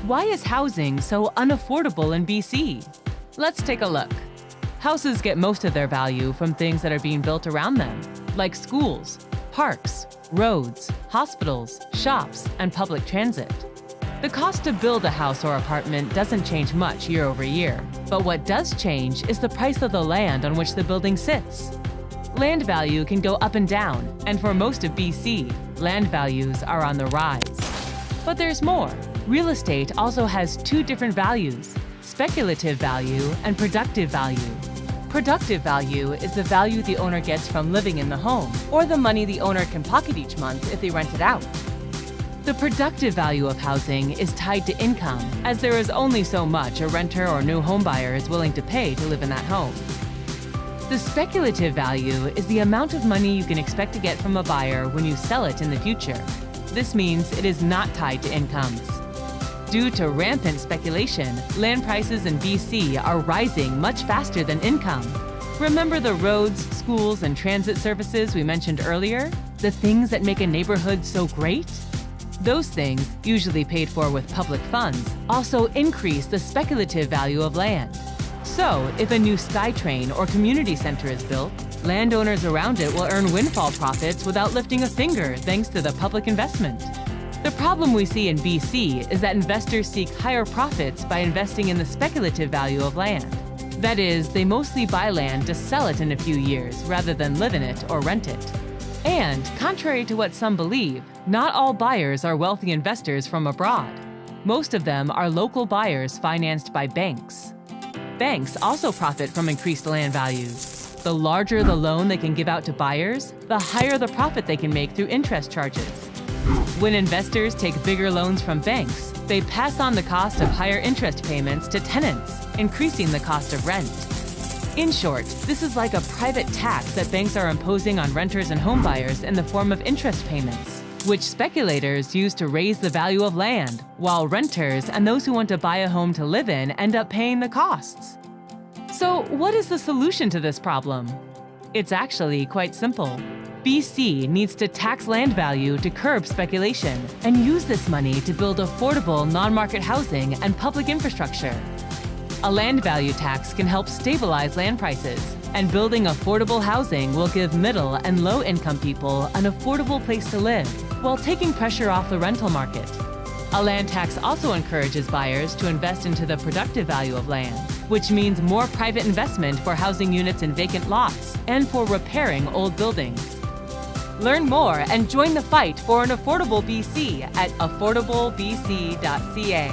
Why is housing so unaffordable in BC? Let's take a look. Houses get most of their value from things that are being built around them, like schools, parks, roads, hospitals, shops, and public transit. The cost to build a house or apartment doesn't change much year over year, but what does change is the price of the land on which the building sits. Land value can go up and down, and for most of BC, land values are on the rise. But there's more. Real estate also has two different values: speculative value and productive value. Productive value is the value the owner gets from living in the home, or the money the owner can pocket each month if they rent it out. The productive value of housing is tied to income, as there is only so much a renter or new homebuyer is willing to pay to live in that home. The speculative value is the amount of money you can expect to get from a buyer when you sell it in the future. This means it is not tied to incomes. Due to rampant speculation, land prices in BC are rising much faster than income. Remember the roads, schools, and transit services we mentioned earlier? The things that make a neighborhood so great? Those things, usually paid for with public funds, also increase the speculative value of land. So, if a new SkyTrain or community center is built, landowners around it will earn windfall profits without lifting a finger thanks to the public investment. The problem we see in BC is that investors seek higher profits by investing in the speculative value of land. That is, they mostly buy land to sell it in a few years rather than live in it or rent it. And, contrary to what some believe, not all buyers are wealthy investors from abroad. Most of them are local buyers financed by banks. Banks also profit from increased land values. The larger the loan they can give out to buyers, the higher the profit they can make through interest charges. When investors take bigger loans from banks, they pass on the cost of higher interest payments to tenants, increasing the cost of rent. In short, this is like a private tax that banks are imposing on renters and homebuyers in the form of interest payments, which speculators use to raise the value of land, while renters and those who want to buy a home to live in end up paying the costs. So, what is the solution to this problem? It's actually quite simple. BC needs to tax land value to curb speculation and use this money to build affordable non-market housing and public infrastructure. A land value tax can help stabilize land prices, and building affordable housing will give middle and low-income people an affordable place to live while taking pressure off the rental market. A land tax also encourages buyers to invest into the productive value of land, which means more private investment for housing units in vacant lots and for repairing old buildings. Learn more and join the fight for an affordable BC at affordablebc.ca.